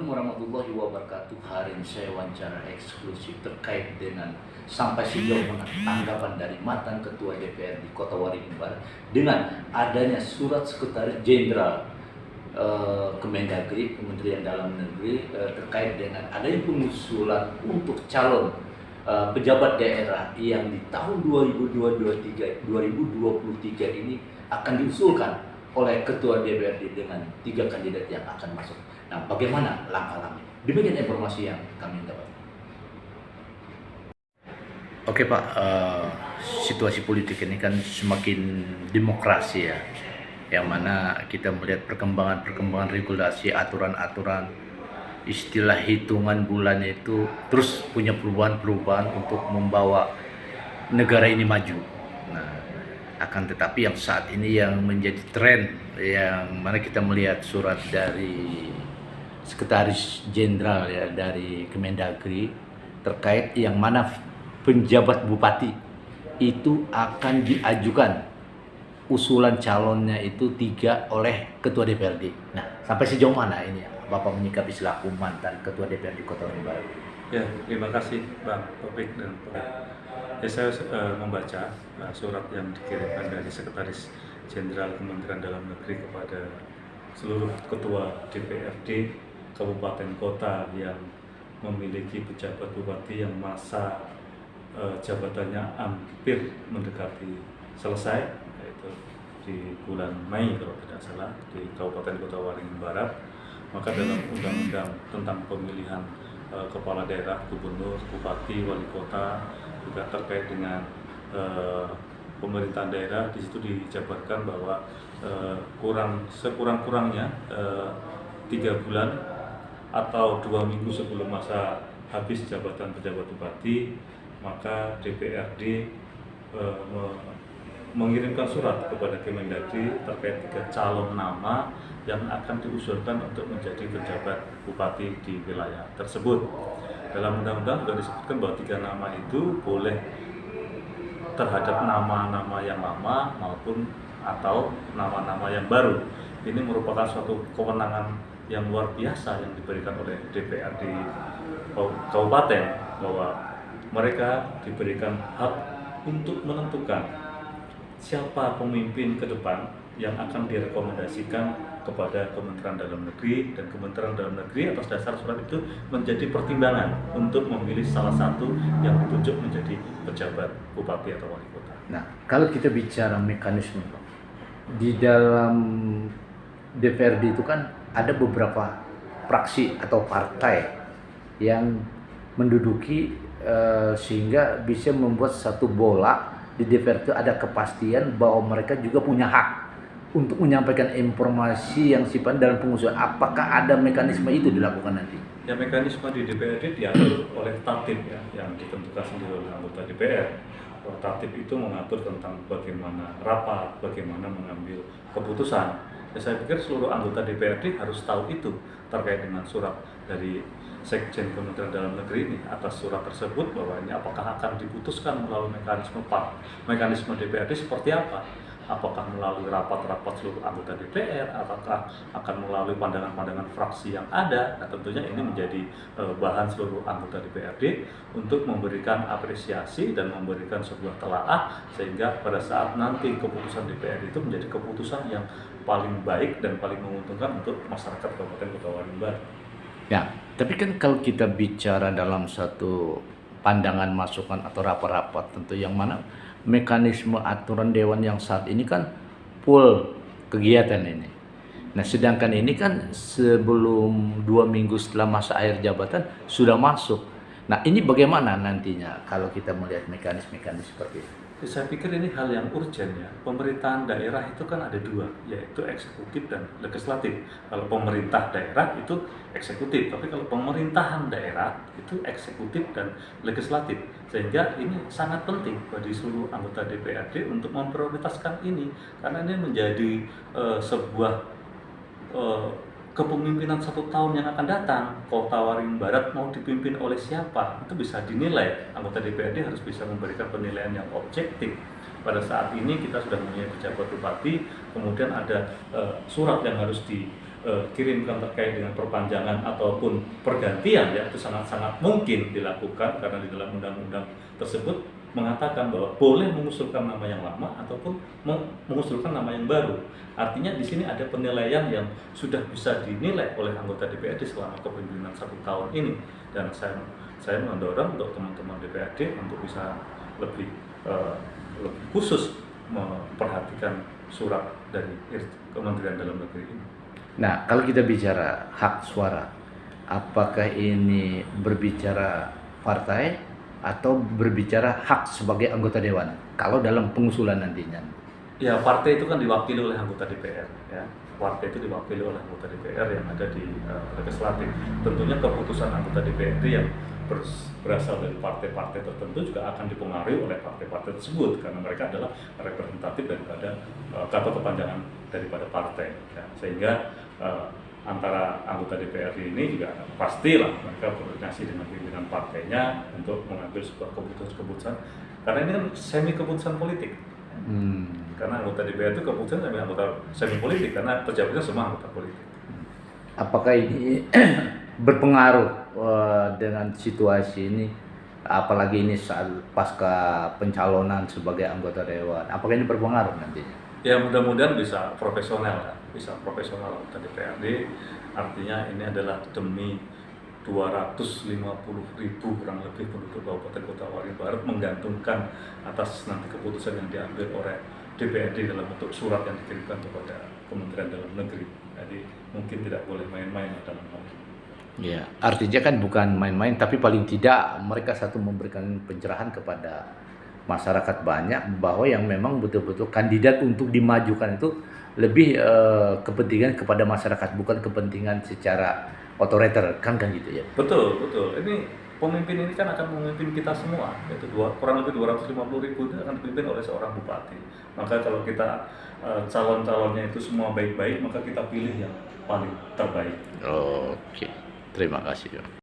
Assalamualaikum warahmatullahi wabarakatuh. Hari ini saya wawancara eksklusif terkait dengan sampai sejauh mana tanggapan dari mantan Ketua DPR di Kota Waringin Barat dengan adanya surat Sekretaris Jenderal Kemendagri, Kementerian Dalam Negeri terkait dengan adanya pengusulan untuk calon pejabat daerah yang di tahun 2023 ini akan diusulkan oleh Ketua DPRD dengan 3 kandidat yang akan masuk. Nah, bagaimana langkah-langkah? Demikian informasi yang kami dapat. Oke Pak, situasi politik ini kan semakin demokrasi ya, yang mana kita melihat perkembangan regulasi, aturan-aturan, istilah hitungan bulan itu terus punya perubahan-perubahan untuk membawa negara ini maju. Nah, akan tetapi yang saat ini yang menjadi tren, yang mana kita melihat surat dari Sekretaris Jenderal ya dari Kemendagri terkait yang mana penjabat bupati itu akan diajukan usulan calonnya itu 3 oleh Ketua DPRD. Nah, sampai sejauh mana ini Bapak menyikapi selaku mantan Ketua DPRD Kota Waringin Barat? Ya, terima kasih Bang Topik dan Pak. Ya, saya membaca surat yang dikirimkan dari Sekretaris Jenderal Kementerian Dalam Negeri kepada seluruh Ketua DPRD Kabupaten Kota yang memiliki pejabat bupati yang masa jabatannya hampir mendekati selesai, yaitu di bulan Mei kalau tidak salah di Kabupaten Kota Waringin Barat. Maka dalam undang-undang tentang pemilihan kepala daerah, gubernur, bupati, wali kota juga terkait dengan pemerintahan daerah, di situ dijabarkan bahwa sekurang-kurangnya 3 bulan atau 2 minggu sebelum masa habis jabatan pejabat bupati, maka DPRD mengirimkan surat kepada Kemendagri terkait 3 calon nama yang akan diusulkan untuk menjadi pejabat bupati di wilayah tersebut. Dalam undang-undang sudah disebutkan bahwa 3 nama itu boleh terhadap nama-nama yang lama maupun atau nama-nama yang baru. Ini merupakan suatu kewenangan yang luar biasa yang diberikan oleh DPRD Kabupaten, bahwa mereka diberikan hak untuk menentukan siapa pemimpin ke depan yang akan direkomendasikan kepada Kementerian Dalam Negeri, dan Kementerian Dalam Negeri atas dasar surat itu menjadi pertimbangan untuk memilih salah satu yang ditunjuk menjadi pejabat bupati atau wali kota. Nah, kalau kita bicara mekanisme di dalam DPRD itu kan ada beberapa fraksi atau partai yang menduduki sehingga bisa membuat satu bola di DPR itu ada kepastian bahwa mereka juga punya hak untuk menyampaikan informasi yang sifatnya dalam pengusulan. Apakah ada mekanisme itu dilakukan nanti? Ya, mekanisme di DPRD diatur oleh tatib ya, yang ditentukan sendiri oleh anggota DPR. Tatib itu mengatur tentang bagaimana rapat, bagaimana mengambil keputusan. Ya, saya pikir seluruh anggota DPRD harus tahu itu terkait dengan surat dari Sekjen Kementerian Dalam Negeri ini. Atas surat tersebut bahwa ini apakah akan diputuskan melalui mekanisme DPRD seperti apa? Apakah melalui rapat-rapat seluruh anggota DPR, apakah akan melalui pandangan-pandangan fraksi yang ada. Nah, tentunya ini menjadi bahan seluruh anggota DPRD untuk memberikan apresiasi dan memberikan sebuah telaah, sehingga pada saat nanti keputusan DPRD itu menjadi keputusan yang paling baik dan paling menguntungkan untuk masyarakat Kabupaten Kota Waringin Barat. Ya, tapi kan kalau kita bicara dalam satu pandangan masukan atau rapat-rapat tentu yang mana mekanisme aturan dewan yang saat ini kan full kegiatan ini. Nah, sedangkan ini kan sebelum 2 minggu setelah masa akhir jabatan sudah masuk. Nah, ini bagaimana nantinya kalau kita melihat mekanisme seperti itu? Saya pikir ini hal yang urgent ya. Pemerintahan daerah itu kan ada 2, yaitu eksekutif dan legislatif. Kalau pemerintah daerah itu eksekutif, tapi kalau pemerintahan daerah itu eksekutif dan legislatif. Sehingga ini sangat penting bagi seluruh anggota DPRD untuk memprioritaskan ini, karena ini menjadi sebuah kepemimpinan 1 tahun yang akan datang. Kota Waringin Barat mau dipimpin oleh siapa, itu bisa dinilai. Anggota DPRD harus bisa memberikan penilaian yang objektif. Pada saat ini kita sudah mempunyai pejabat bupati, kemudian ada surat yang harus kirimkan terkait dengan perpanjangan ataupun pergantian, ya itu sangat-sangat mungkin dilakukan karena di dalam undang-undang tersebut mengatakan bahwa boleh mengusulkan nama yang lama ataupun mengusulkan nama yang baru. Artinya di sini ada penilaian yang sudah bisa dinilai oleh anggota DPRD selama kepemimpinan 1 tahun ini, dan saya mendorong untuk teman-teman DPRD untuk bisa lebih khusus memperhatikan surat dari Kementerian Dalam Negeri ini. Nah, kalau kita bicara hak suara, apakah ini berbicara partai atau berbicara hak sebagai anggota dewan? Kalau dalam pengusulan nantinya. Ya, partai itu kan diwakili oleh anggota DPR, ya. Partai itu diwakili oleh anggota DPR yang ada di legislatif. Tentunya keputusan anggota DPRD yang berasal dari partai-partai tertentu juga akan dipengaruhi oleh partai-partai tersebut karena mereka adalah representatif daripada kata kepanjangan daripada partai, ya. Sehingga antara anggota DPRD ini juga pastilah mereka koordinasi dengan pimpinan partainya untuk mengambil sebuah keputusan-keputusan, karena ini kan semi keputusan politik. Karena anggota DPR itu keputusan semi politik karena pejabatnya semua anggota politik. Apakah ini berpengaruh dengan situasi ini, apalagi ini saat pasca pencalonan sebagai anggota dewan? Apakah ini berpengaruh nantinya? Ya, mudah-mudahan bisa profesional, ya. Bisa profesional anggota DPRD. Artinya ini adalah demi 250.000 kurang lebih penduduk Kabupaten Kota Waringin Barat, menggantungkan atas nanti keputusan yang diambil oleh DPRD dalam bentuk surat yang dikirimkan kepada Kementerian Dalam Negeri. Jadi mungkin tidak boleh main-main dalam hal ini. Ya, artinya kan bukan main-main, tapi paling tidak mereka memberikan pencerahan kepada masyarakat banyak bahwa yang memang betul-betul kandidat untuk dimajukan itu lebih kepentingan kepada masyarakat, bukan kepentingan secara otoriter, kan gitu ya. Betul. Ini pemimpin ini kan akan memimpin kita semua, yaitu kurang lebih 250.000 itu akan dipimpin oleh seorang bupati. Maka kalau kita calon-calonnya itu semua baik-baik, maka kita pilih yang paling terbaik. Oke, terima kasih.